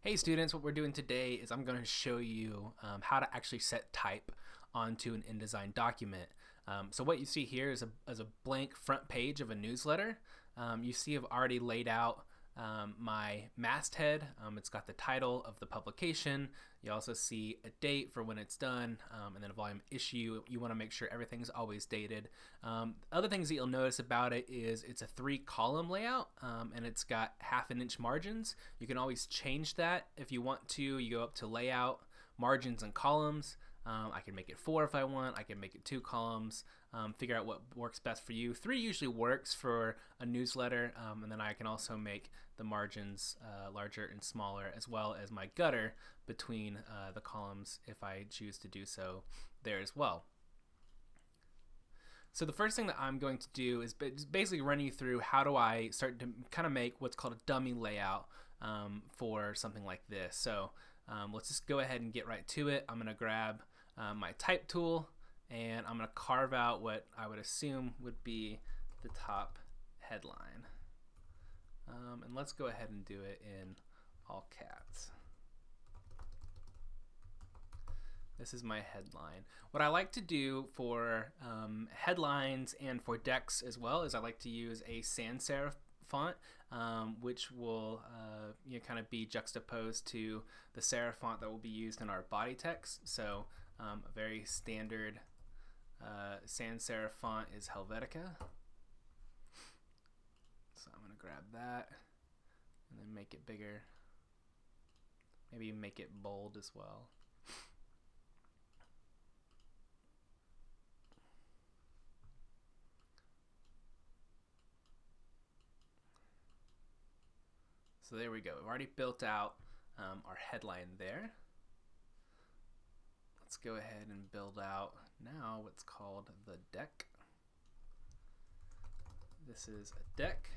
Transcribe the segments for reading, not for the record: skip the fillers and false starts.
Hey students, what we're doing today is I'm going to show you how to actually set type onto an InDesign document. So what you see here is a blank front page of a newsletter. You see I've already laid out my masthead. It's got the title of the publication. You also see a date for when it's done, and then a volume issue. You want to make sure everything's always dated. Other things that you'll notice about it is it's a 3-column layout, and it's got 1/2 inch margins. You can always change that if you want to. You go up to layout, margins, and columns. I can make it 4 if I want. I can make it 2 columns. Figure out what works best for you. 3 usually works for a newsletter, and then I can also make the margins larger and smaller, as well as my gutter between the columns if I choose to do so there as well. So the first thing that I'm going to do is basically run you through how do I start to kind of make what's called a dummy layout for something like this. So let's just go ahead and get right to it. I'm going to grab my type tool, and I'm going to carve out what I would assume would be the top headline. And let's go ahead and do it in all caps. This is my headline. What I like to do for headlines and for decks as well is I like to use a sans serif font, which will kind of be juxtaposed to the serif font that will be used in our body text. So a very standard sans serif font is Helvetica. So I'm going to grab that and then make it bigger. Maybe make it bold as well. So there we go. We've already built out our headline there. Let's go ahead and build out now what's called the deck. This is a deck,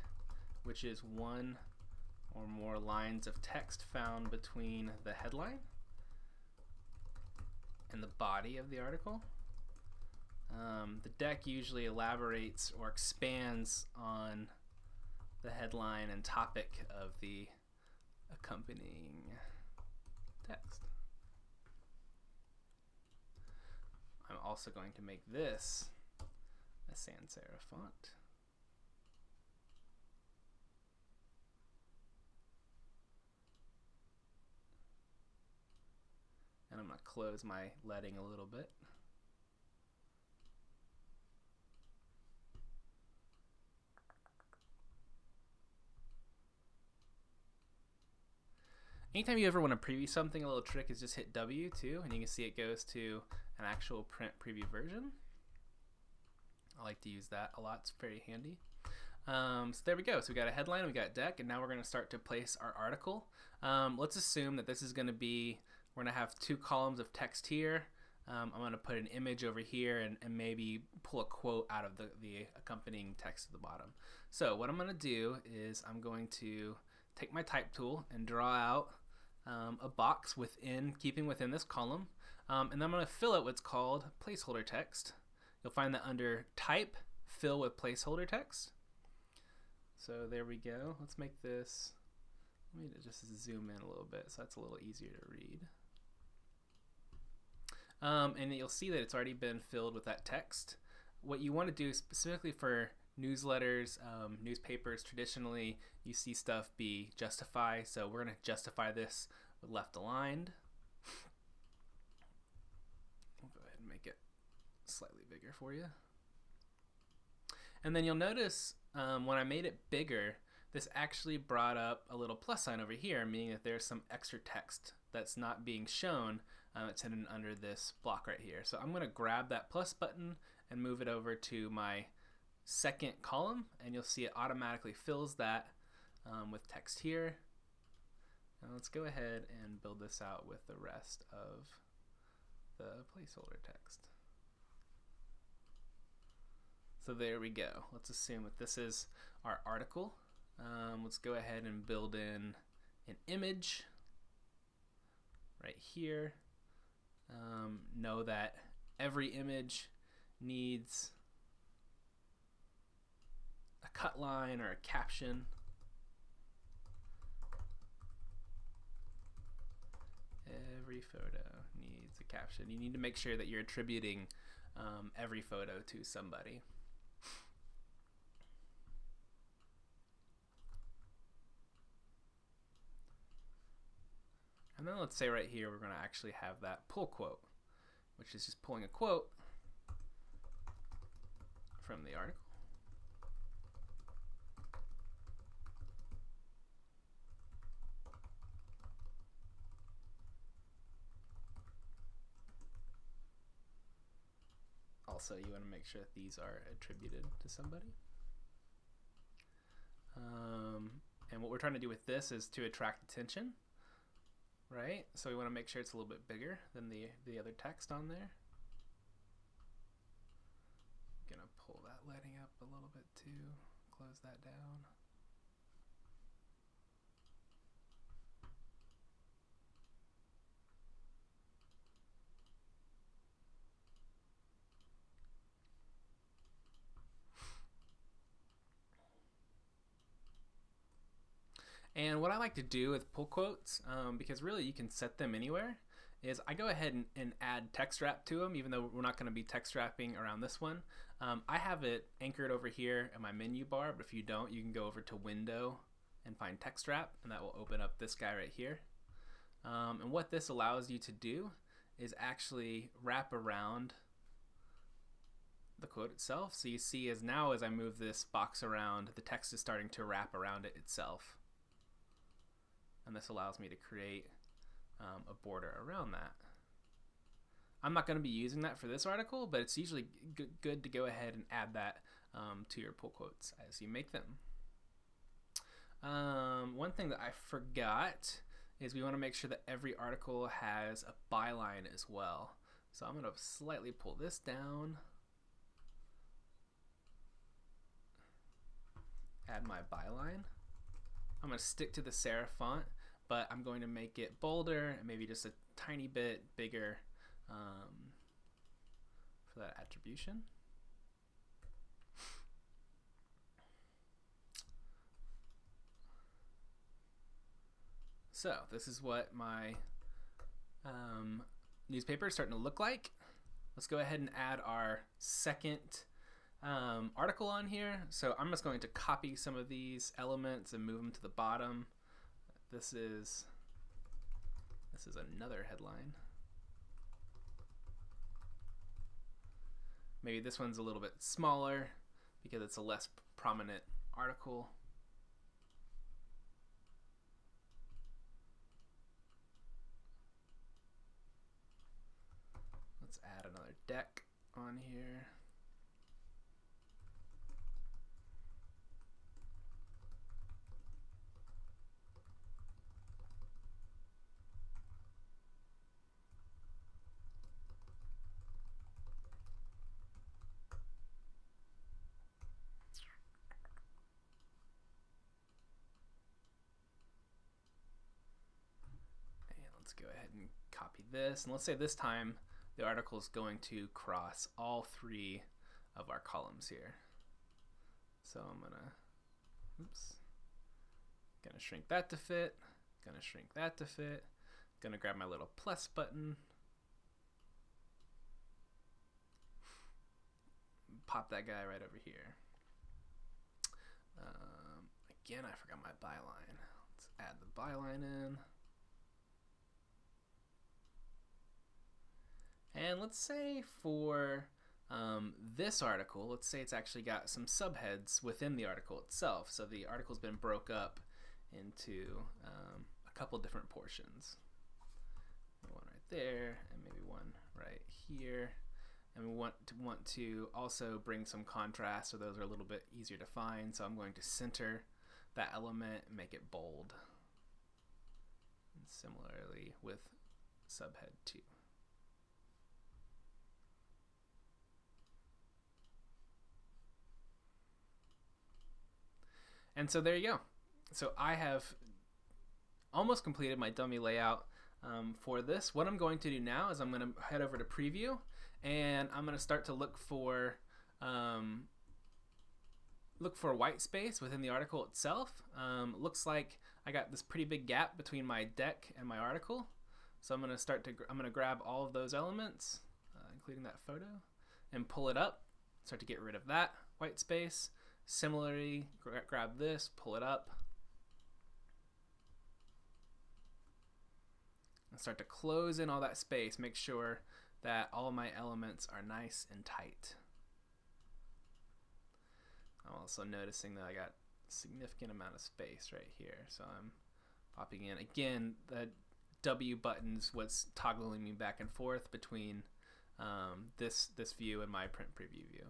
which is one or more lines of text found between the headline and the body of the article. The deck usually elaborates or expands on the headline and topic of the accompanying text. I'm also going to make this a sans serif font. And I'm going to close my leading a little bit. Anytime you ever want to preview something, a little trick is just hit W too, and you can see it goes to an actual print preview version. I like to use that a lot. It's very handy. So there we go. So we got a headline, we got deck, and now we're going to start to place our article. Let's assume that this is going to be, we're going to have 2 columns of text here. I'm going to put an image over here and maybe pull a quote out of the accompanying text at the bottom. So what I'm going to do is I'm going to take my type tool and draw out a box keeping within this column, and then I'm going to fill it what's called placeholder text. You'll find that under type, fill with placeholder text. So there we go. Let's make this, let me just zoom in a little bit so that's a little easier to read. And you'll see that it's already been filled with that text. What you want to do specifically for newsletters, newspapers, traditionally you see stuff be justify, so we're going to justify this with left aligned. We'll go ahead and make it slightly bigger for you. And then you'll notice when I made it bigger, this actually brought up a little plus sign over here, meaning that there's some extra text that's not being shown. It's hidden under this block right here. So I'm going to grab that plus button and move it over to my second column, and you'll see it automatically fills that with text here. Now let's go ahead and build this out with the rest of the placeholder text. So there we go. Let's assume that this is our article. Let's go ahead and build in an image right here. Know that every image needs a cut line or a caption. every photo needs a caption. You need to make sure that you're attributing every photo to somebody. And then let's say right here we're going to actually have that pull quote, which is just pulling a quote from the article. Also, you want to make sure that these are attributed to somebody. And what we're trying to do with this is to attract attention, right? So we want to make sure it's a little bit bigger than the other text on there. I'm gonna pull that lighting up a little bit too, close that down. And what I like to do with pull quotes, because really you can set them anywhere, is I go ahead and add text wrap to them, even though we're not going to be text wrapping around this one. I have it anchored over here in my menu bar, but if you don't, you can go over to Window and find text wrap, and that will open up this guy right here. And what this allows you to do is actually wrap around the quote itself. So you see as I move this box around, the text is starting to wrap around it itself. And this allows me to create a border around that. I'm not going to be using that for this article, but it's usually good to go ahead and add that to your pull quotes as you make them. One thing that I forgot is we want to make sure that every article has a byline as well. So I'm going to slightly pull this down, add my byline. I'm going to stick to the serif font, but I'm going to make it bolder and maybe just a tiny bit bigger for that attribution. So this is what my newspaper is starting to look like. Let's go ahead and add our second article on here. So I'm just going to copy some of these elements and move them to the bottom. This is another headline. Maybe this one's a little bit smaller because it's a less prominent article. Let's add another deck on here. Let's go ahead and copy this, and let's say this time the article is going to cross all three of our columns here. So I'm gonna shrink that to fit, gonna shrink that to fit, gonna grab my little plus button, pop that guy right over here. Again, I forgot my byline. Let's add the byline in. And let's say for this article, let's say it's actually got some subheads within the article itself. So the article's been broke up into a couple different portions. One right there, and maybe one right here. And we want to also bring some contrast, so those are a little bit easier to find. So I'm going to center that element and make it bold. And similarly with subhead 2. And so there you go. So I have almost completed my dummy layout for this. What I'm going to do now is I'm going to head over to preview, and I'm going to start to look for white space within the article itself. Looks like I got this pretty big gap between my deck and my article. So I'm going to grab all of those elements, including that photo, and pull it up. Start to get rid of that white space. Similarly, grab this, pull it up, and start to close in all that space. Make sure that all my elements are nice and tight. I'm also noticing that I got a significant amount of space right here, so I'm popping in. Again, the W button's what's toggling me back and forth between this view and my print preview view.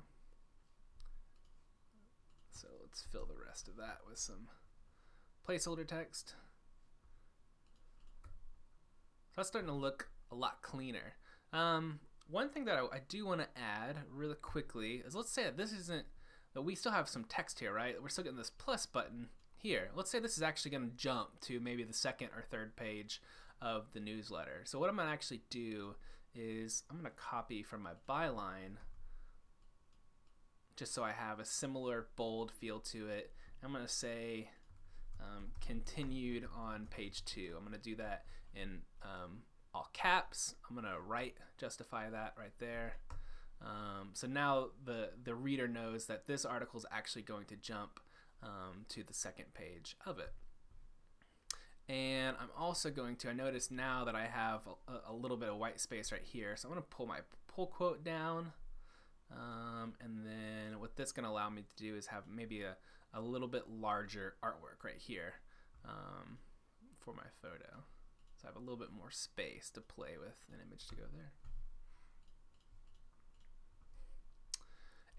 So let's fill the rest of that with some placeholder text. So that's starting to look a lot cleaner. One thing that I do want to add really quickly is, let's say that this isn't, that we still have some text here, right? We're still getting this plus button here. Let's say this is actually going to jump to maybe the second or third page of the newsletter. So what I'm going to actually do is I'm going to copy from my byline, just so I have a similar bold feel to it. I'm going to say continued on page 2. I'm going to do that in all caps. I'm going to justify that right there. So now the reader knows that this article is actually going to jump to the second page of it. And I'm also going to, I notice now that I have a little bit of white space right here, so I'm going to pull my pull quote down. And then what that's going to allow me to do is have maybe a little bit larger artwork right here for my photo. So I have a little bit more space to play with an image to go there.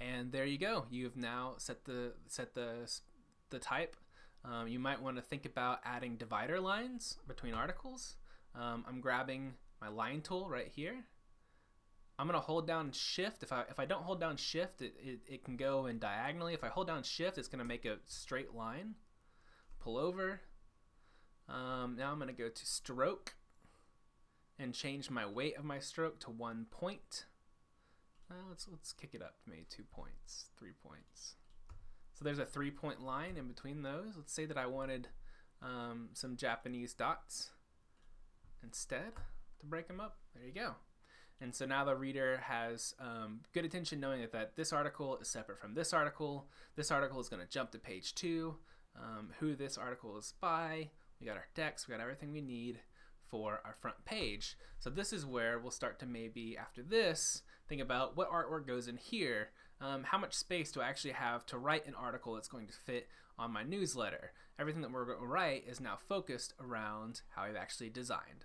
And there you go. You've now set the type. You might want to think about adding divider lines between articles. I'm grabbing my line tool right here. I'm going to hold down shift. If I don't hold down shift, it can go in diagonally. If I hold down shift, it's going to make a straight line. Pull over. Now I'm going to go to stroke and change my weight of my stroke to 1 point. Let's kick it up to maybe 2 points, 3 points. So there's a 3-point line in between those. Let's say that I wanted some Japanese dots instead to break them up. There you go. And so now the reader has good attention, knowing that this article is separate from this article. This article is going to jump to page 2. Who this article is by. We got our text. We got everything we need for our front page. So this is where we'll start to maybe, after this, think about what artwork goes in here. How much space do I actually have to write an article that's going to fit on my newsletter? Everything that we're going to write is now focused around how I've actually designed.